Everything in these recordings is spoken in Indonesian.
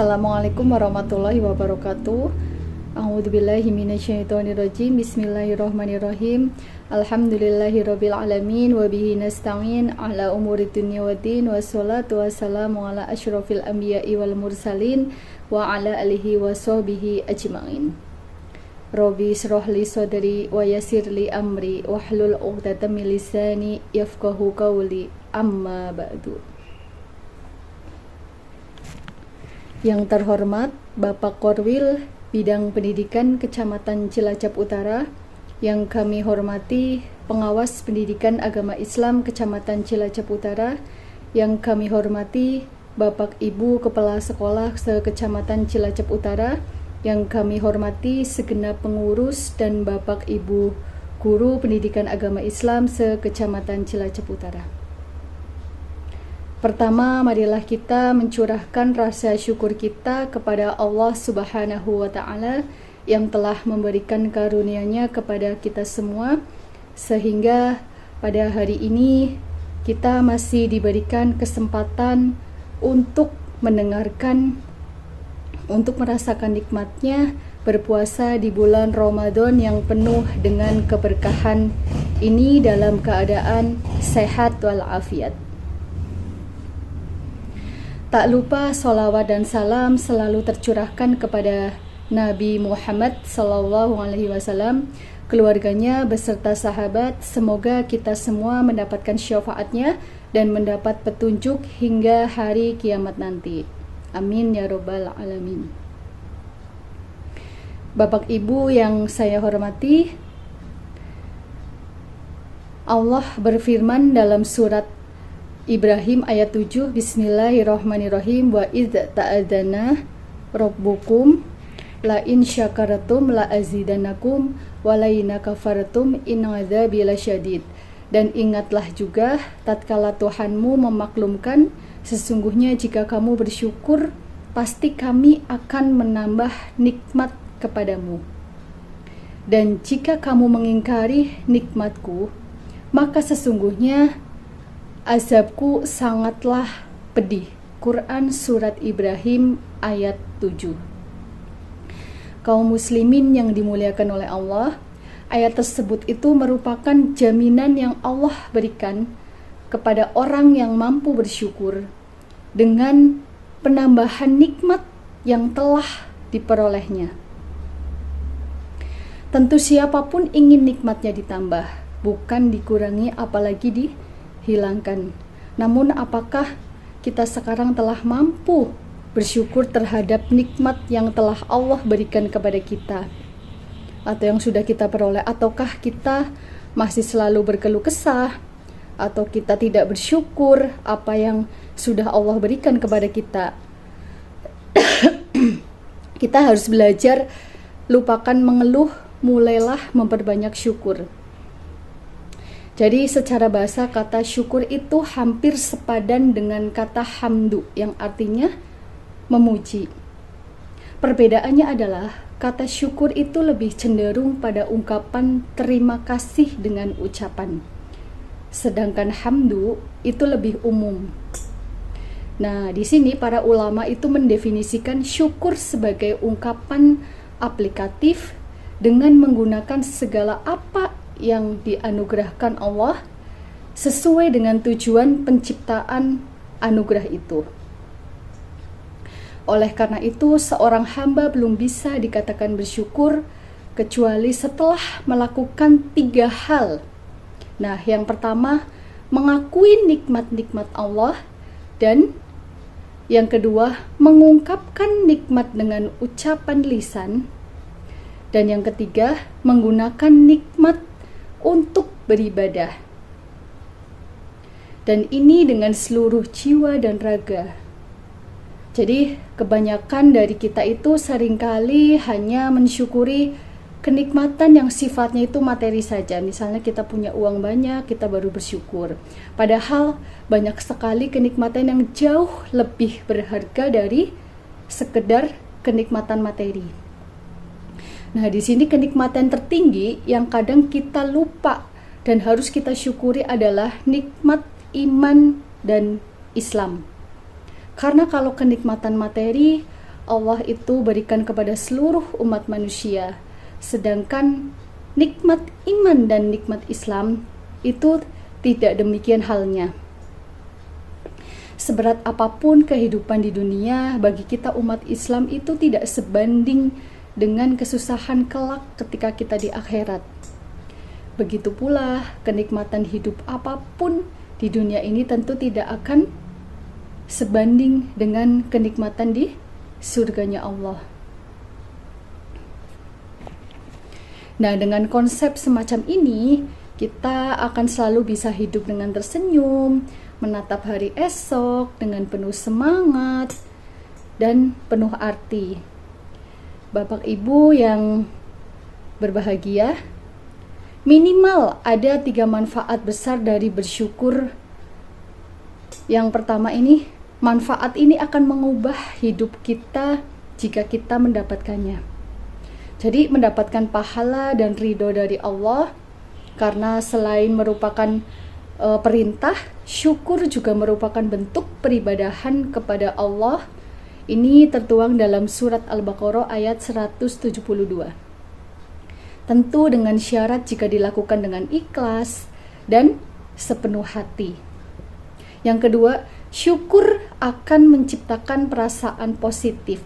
Assalamualaikum warahmatullahi wabarakatuh. A'udzubillahi minasyaitonirrajim. Bismillahirrahmanirrahim. Alhamdulillahirabbil alamin wa bihi nasta'in ala umuri dunya waddin wassalatu wassalamu ala asyrofil anbiya'i wal mursalin wa ala alihi wa sahbihi ajma'in. Rabbi shrah li sadri wa yassir li amri wahlul 'uqdatam min lisani yafqahu qawli. Amma ba'du. Yang terhormat Bapak Korwil Bidang Pendidikan Kecamatan Cilacap Utara, yang kami hormati Pengawas Pendidikan Agama Islam Kecamatan Cilacap Utara, yang kami hormati Bapak Ibu Kepala Sekolah se-Kecamatan Cilacap Utara, yang kami hormati segenap pengurus dan Bapak Ibu Guru Pendidikan Agama Islam se-Kecamatan Cilacap Utara. Pertama, marilah kita mencurahkan rasa syukur kita kepada Allah Subhanahu wa Ta'ala yang telah memberikan karunia-Nya kepada kita semua, sehingga pada hari ini kita masih diberikan kesempatan untuk mendengarkan, untuk merasakan nikmatnya berpuasa di bulan Ramadan yang penuh dengan keberkahan ini dalam keadaan sehat walafiat. Tak lupa sholawat dan salam selalu tercurahkan kepada Nabi Muhammad SAW, keluarganya beserta sahabat. Semoga kita semua mendapatkan syafaatnya dan mendapat petunjuk hingga hari kiamat nanti. Amin ya robbal alamin. Bapak Ibu yang saya hormati, Allah berfirman dalam surat Ibrahim ayat 7, Bismillahirrahmanirrahim, wa idz ta'adzana rabbukum la in syakaratum la azidanakum wa la in kafartum in adzabi lasyadid. Dan ingatlah juga tatkala Tuhanmu memaklumkan, sesungguhnya jika kamu bersyukur pasti kami akan menambah nikmat kepadamu, dan jika kamu mengingkari nikmatku maka sesungguhnya azabku sangatlah pedih. Quran Surat Ibrahim ayat 7. Kaum muslimin yang dimuliakan oleh Allah, ayat tersebut itu merupakan jaminan yang Allah berikan kepada orang yang mampu bersyukur dengan penambahan nikmat yang telah diperolehnya. Tentu siapapun ingin nikmatnya ditambah, bukan dikurangi apalagi hilangkan. Namun apakah kita sekarang telah mampu bersyukur terhadap nikmat yang telah Allah berikan kepada kita, atau yang sudah kita peroleh? Ataukah kita masih selalu berkeluh kesah, atau kita tidak bersyukur apa yang sudah Allah berikan kepada kita? Kita harus belajar lupakan mengeluh, mulailah memperbanyak syukur. Jadi secara bahasa kata syukur itu hampir sepadan dengan kata hamdu yang artinya memuji. Perbedaannya adalah kata syukur itu lebih cenderung pada ungkapan terima kasih dengan ucapan, sedangkan hamdu itu lebih umum. Nah, di sini para ulama itu mendefinisikan syukur sebagai ungkapan aplikatif dengan menggunakan segala apa yang dianugerahkan Allah sesuai dengan tujuan penciptaan anugerah itu. Oleh karena itu, seorang hamba belum bisa dikatakan bersyukur kecuali setelah melakukan 3 hal. Nah, yang pertama, mengakui nikmat-nikmat Allah, dan yang kedua, mengungkapkan nikmat dengan ucapan lisan, dan yang ketiga, menggunakan nikmat untuk beribadah. Dan ini dengan seluruh jiwa dan raga. Jadi kebanyakan dari kita itu seringkali hanya mensyukuri kenikmatan yang sifatnya itu materi saja. Misalnya kita punya uang banyak, kita baru bersyukur. Padahal banyak sekali kenikmatan yang jauh lebih berharga dari sekedar kenikmatan materi. Nah, di sini kenikmatan tertinggi yang kadang kita lupa dan harus kita syukuri adalah nikmat iman dan Islam. Karena kalau kenikmatan materi Allah itu berikan kepada seluruh umat manusia. Sedangkan nikmat iman dan nikmat Islam itu tidak demikian halnya. Seberat apapun kehidupan di dunia, bagi kita umat Islam itu tidak sebanding dengan kesusahan kelak ketika kita di akhirat. Begitu pula kenikmatan hidup apapun di dunia ini tentu tidak akan sebanding dengan kenikmatan di surganya Allah. Nah, dengan konsep semacam ini, kita akan selalu bisa hidup dengan tersenyum, menatap hari esok dengan penuh semangat dan penuh arti. Bapak Ibu yang berbahagia, minimal ada 3 manfaat besar dari bersyukur. Yang pertama ini, manfaat ini akan mengubah hidup kita jika kita mendapatkannya. Jadi mendapatkan pahala dan ridho dari Allah, karena selain merupakan perintah, syukur juga merupakan bentuk peribadahan kepada Allah. Ini tertuang dalam surat Al-Baqarah ayat 172. Tentu dengan syarat jika dilakukan dengan ikhlas dan sepenuh hati. Yang kedua, syukur akan menciptakan perasaan positif.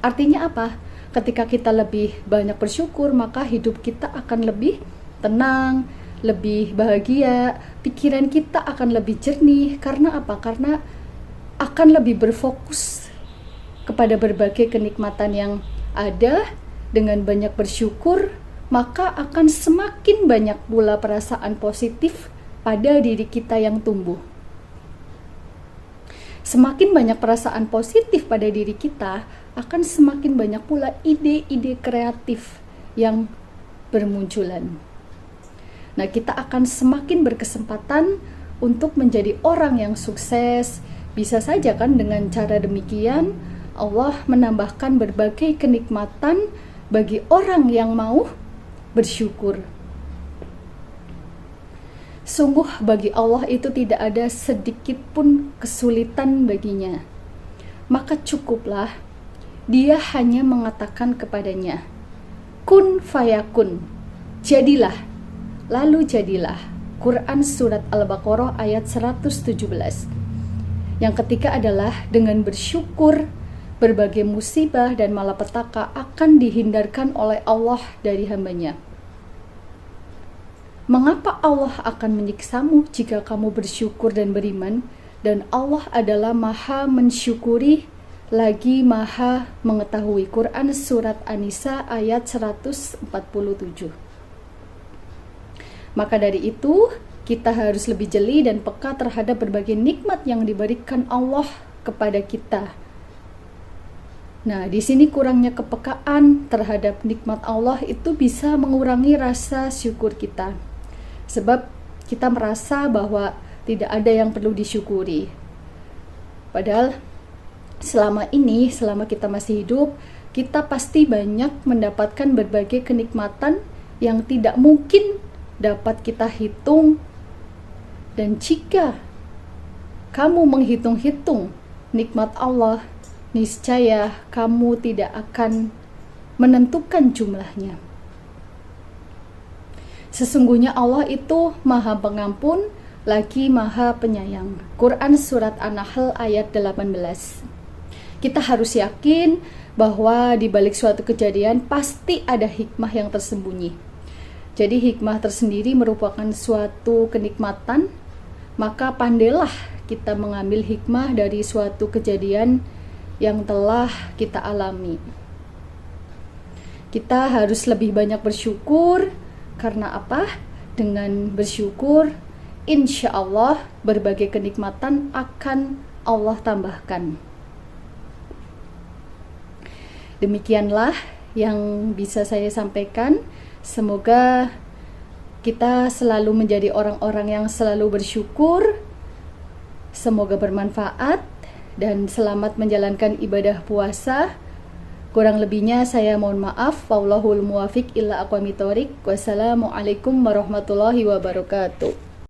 Artinya apa? Ketika kita lebih banyak bersyukur, maka hidup kita akan lebih tenang, lebih bahagia, pikiran kita akan lebih jernih. Karena apa? Karena akan lebih berfokus kepada berbagai kenikmatan yang ada. Dengan banyak bersyukur, maka akan semakin banyak pula perasaan positif pada diri kita yang tumbuh. Semakin banyak perasaan positif pada diri kita, akan semakin banyak pula ide-ide kreatif yang bermunculan. Nah, kita akan semakin berkesempatan untuk menjadi orang yang sukses. Bisa saja kan dengan cara demikian Allah menambahkan berbagai kenikmatan bagi orang yang mau bersyukur. Sungguh bagi Allah itu tidak ada sedikit pun kesulitan baginya. Maka cukuplah Dia hanya mengatakan kepadanya, kun fayakun, jadilah, lalu jadilah. Quran Surat Al-Baqarah ayat 117. Yang ketiga adalah dengan bersyukur, berbagai musibah dan malapetaka akan dihindarkan oleh Allah dari hambanya. Mengapa Allah akan menyiksamu jika kamu bersyukur dan beriman? Dan Allah adalah Maha mensyukuri lagi Maha mengetahui. Quran Surat An-Nisa ayat 147. Maka dari itu, kita harus lebih jeli dan peka terhadap berbagai nikmat yang diberikan Allah kepada kita. Nah, di sini kurangnya kepekaan terhadap nikmat Allah itu bisa mengurangi rasa syukur kita. Sebab kita merasa bahwa tidak ada yang perlu disyukuri. Padahal selama ini, selama kita masih hidup, kita pasti banyak mendapatkan berbagai kenikmatan yang tidak mungkin dapat kita hitung. Dan jika kamu menghitung-hitung nikmat Allah, niscaya kamu tidak akan menentukan jumlahnya. Sesungguhnya Allah itu Maha Pengampun lagi Maha Penyayang. Quran Surat An-Nahl ayat 18. Kita harus yakin bahwa di balik suatu kejadian pasti ada hikmah yang tersembunyi. Jadi hikmah tersendiri merupakan suatu kenikmatan, maka pandailah kita mengambil hikmah dari suatu kejadian yang telah kita alami. Kita harus lebih banyak bersyukur, karena apa? Dengan bersyukur, insya Allah berbagai kenikmatan akan Allah tambahkan. Demikianlah yang bisa saya sampaikan. Semoga kita selalu menjadi orang-orang yang selalu bersyukur. Semoga bermanfaat dan selamat menjalankan ibadah puasa. Kurang lebihnya saya mohon maaf. Wallahul muwafiq ila aqwamit thoriq. Wassalamualaikum warahmatullahi wabarakatuh.